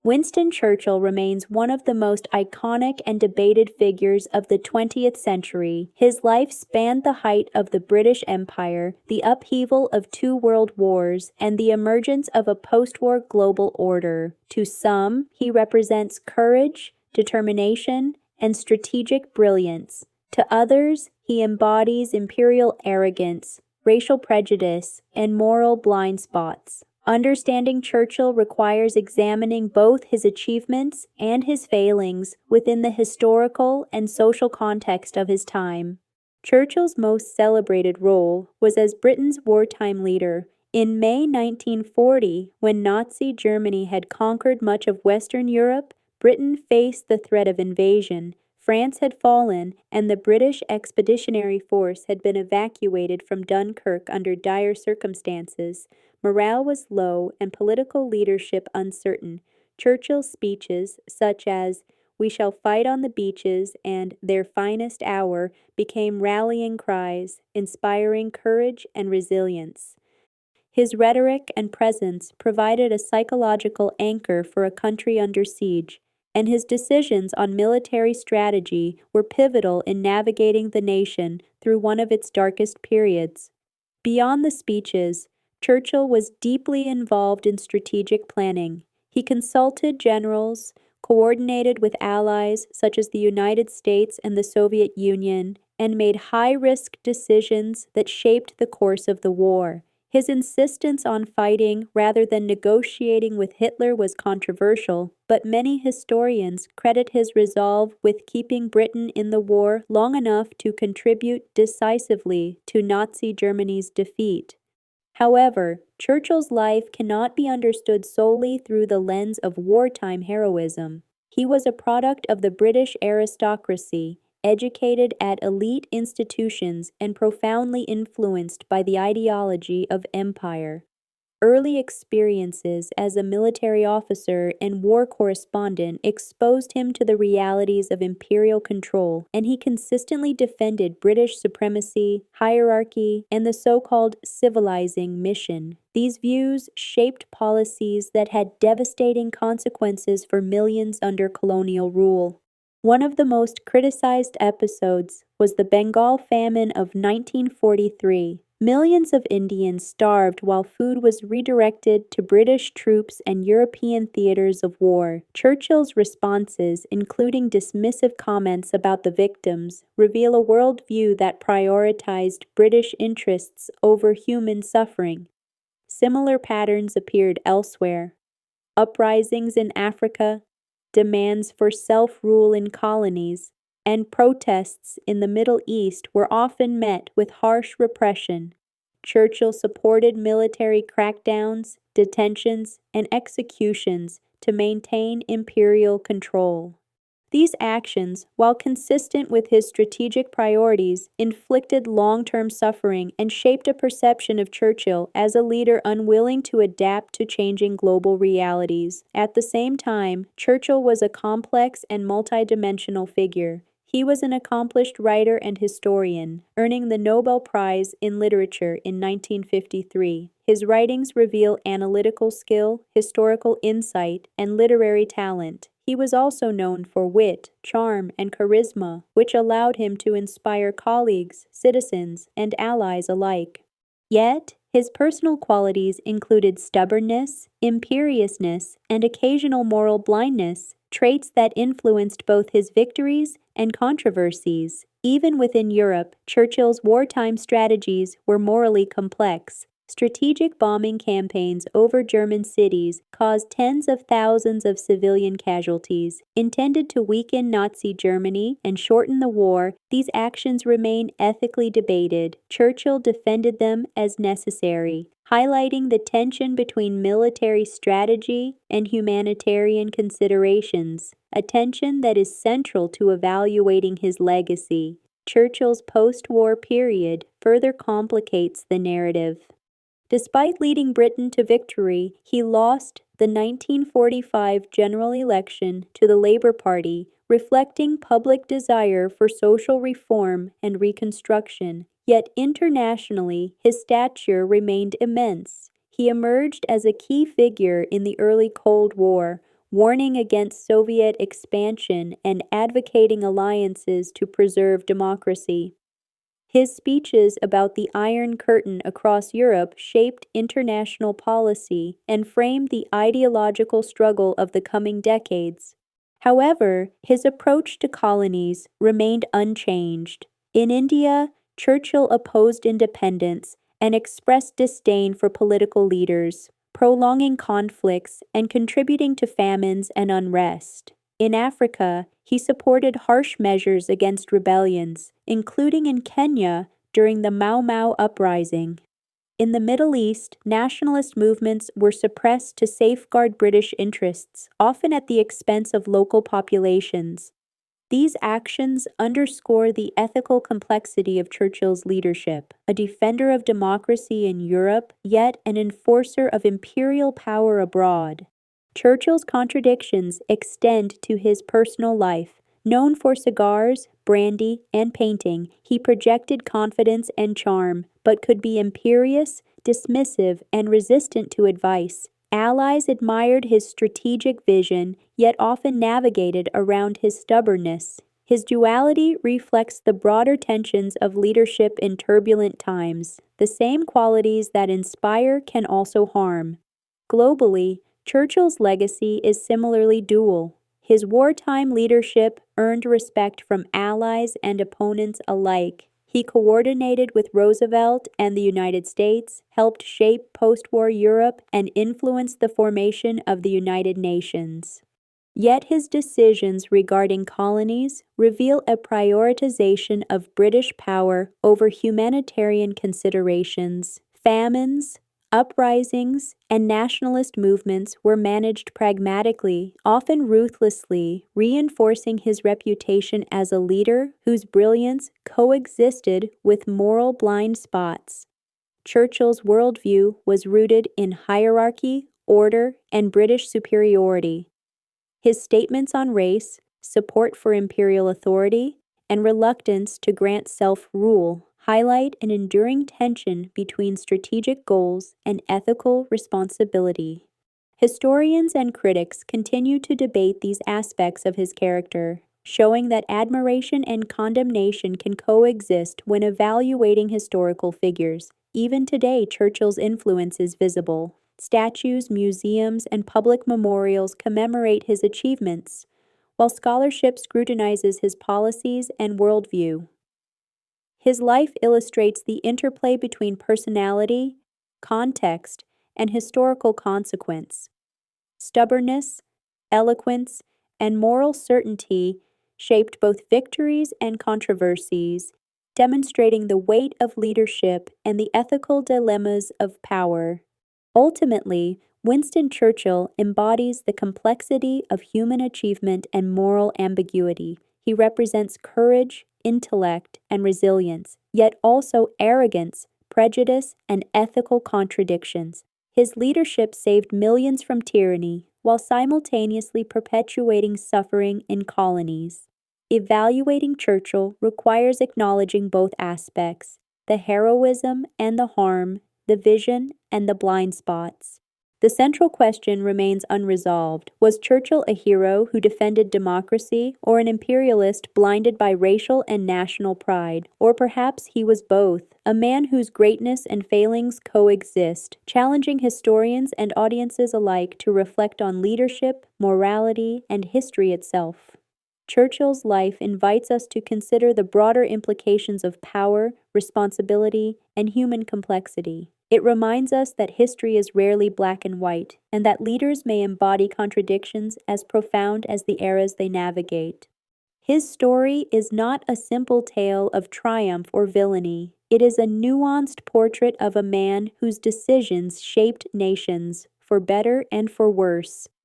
Winston Churchill remains one of the most iconic and debated figures of the 20th century. His life spanned the height of the British Empire, the upheaval of two world wars, and the emergence of a post-war global order. To some, he represents courage, determination, and strategic brilliance. To others, he embodies imperial arrogance, racial prejudice, and moral blind spots. Understanding Churchill requires examining both his achievements and his failings within the historical and social context of his time. Churchill's most celebrated role was as Britain's wartime leader. In May 1940, when Nazi Germany had conquered much of Western Europe, Britain faced the threat of invasion. France had fallen, and the British Expeditionary Force had been evacuated from Dunkirk under dire circumstances. Morale was low and political leadership uncertain. Churchill's speeches, such as "We shall fight on the beaches" and "Their finest hour," became rallying cries, inspiring courage and resilience. His rhetoric and presence provided a psychological anchor for a country under siege, and his decisions on military strategy were pivotal in navigating the nation through one of its darkest periods. Beyond the speeches, Churchill was deeply involved in strategic planning. He consulted generals, coordinated with allies such as the United States and the Soviet Union, and made high-risk decisions that shaped the course of the war. His insistence on fighting rather than negotiating with Hitler was controversial, but many historians credit his resolve with keeping Britain in the war long enough to contribute decisively to Nazi Germany's defeat. However, Churchill's life cannot be understood solely through the lens of wartime heroism. He was a product of the British aristocracy, educated at elite institutions and profoundly influenced by the ideology of empire. Early experiences as a military officer and war correspondent exposed him to the realities of imperial control, and he consistently defended British supremacy, hierarchy, and the so-called civilizing mission. These views shaped policies that had devastating consequences for millions under colonial rule. One of the most criticized episodes was the Bengal famine of 1943. Millions of Indians starved while food was redirected to British troops and European theaters of war. Churchill's responses, including dismissive comments about the victims, reveal a worldview that prioritized British interests over human suffering. Similar patterns appeared elsewhere. Uprisings in Africa, demands for self-rule in colonies, and protests in the Middle East were often met with harsh repression. Churchill supported military crackdowns, detentions, and executions to maintain imperial control. These actions, while consistent with his strategic priorities, inflicted long-term suffering and shaped a perception of Churchill as a leader unwilling to adapt to changing global realities. At the same time, Churchill was a complex and multidimensional figure. He was an accomplished writer and historian, earning the Nobel Prize in Literature in 1953. His writings reveal analytical skill, historical insight, and literary talent. He was also known for wit, charm, and charisma, which allowed him to inspire colleagues, citizens, and allies alike. Yet, his personal qualities included stubbornness, imperiousness, and occasional moral blindness, traits that influenced both his victories and controversies. Even within Europe, Churchill's wartime strategies were morally complex. Strategic bombing campaigns over German cities caused tens of thousands of civilian casualties. Intended to weaken Nazi Germany and shorten the war, these actions remain ethically debated. Churchill defended them as necessary, highlighting the tension between military strategy and humanitarian considerations, a tension that is central to evaluating his legacy. Churchill's post-war period further complicates the narrative. Despite leading Britain to victory, he lost the 1945 general election to the Labour Party, reflecting public desire for social reform and reconstruction. Yet internationally, his stature remained immense. He emerged as a key figure in the early Cold War, warning against Soviet expansion and advocating alliances to preserve democracy. His speeches about the Iron Curtain across Europe shaped international policy and framed the ideological struggle of the coming decades. However, his approach to colonies remained unchanged. In India, Churchill opposed independence and expressed disdain for political leaders, prolonging conflicts and contributing to famines and unrest. In Africa, he supported harsh measures against rebellions, including in Kenya during the Mau Mau uprising. In the Middle East, nationalist movements were suppressed to safeguard British interests, often at the expense of local populations. These actions underscore the ethical complexity of Churchill's leadership, a defender of democracy in Europe, yet an enforcer of imperial power abroad. Churchill's contradictions extend to his personal life. Known for cigars, brandy, and painting, he projected confidence and charm, but could be imperious, dismissive, and resistant to advice. Allies admired his strategic vision, yet often navigated around his stubbornness. His duality reflects the broader tensions of leadership in turbulent times. The same qualities that inspire can also harm. Globally, Churchill's legacy is similarly dual. His wartime leadership earned respect from allies and opponents alike. He coordinated with Roosevelt and the United States, helped shape post-war Europe, and influenced the formation of the United Nations. Yet his decisions regarding colonies reveal a prioritization of British power over humanitarian considerations. Famines, uprisings, and nationalist movements were managed pragmatically, often ruthlessly, reinforcing his reputation as a leader whose brilliance coexisted with moral blind spots. Churchill's worldview was rooted in hierarchy, order, and British superiority. His statements on race, support for imperial authority, and reluctance to grant self-rule highlight an enduring tension between strategic goals and ethical responsibility. Historians and critics continue to debate these aspects of his character, showing that admiration and condemnation can coexist when evaluating historical figures. Even today, Churchill's influence is visible. Statues, museums, and public memorials commemorate his achievements, while scholarship scrutinizes his policies and worldview. His life illustrates the interplay between personality, context, and historical consequence. Stubbornness, eloquence, and moral certainty shaped both victories and controversies, demonstrating the weight of leadership and the ethical dilemmas of power. Ultimately, Winston Churchill embodies the complexity of human achievement and moral ambiguity. He represents courage, intellect, and resilience, yet also arrogance, prejudice, and ethical contradictions. His leadership saved millions from tyranny, while simultaneously perpetuating suffering in colonies. Evaluating Churchill requires acknowledging both aspects, the heroism and the harm, the vision and the blind spots. The central question remains unresolved. Was Churchill a hero who defended democracy, or an imperialist blinded by racial and national pride? Or perhaps he was both, a man whose greatness and failings coexist, challenging historians and audiences alike to reflect on leadership, morality, and history itself. Churchill's life invites us to consider the broader implications of power, responsibility, and human complexity. It reminds us that history is rarely black and white, and that leaders may embody contradictions as profound as the eras they navigate. His story is not a simple tale of triumph or villainy. It is a nuanced portrait of a man whose decisions shaped nations, for better and for worse.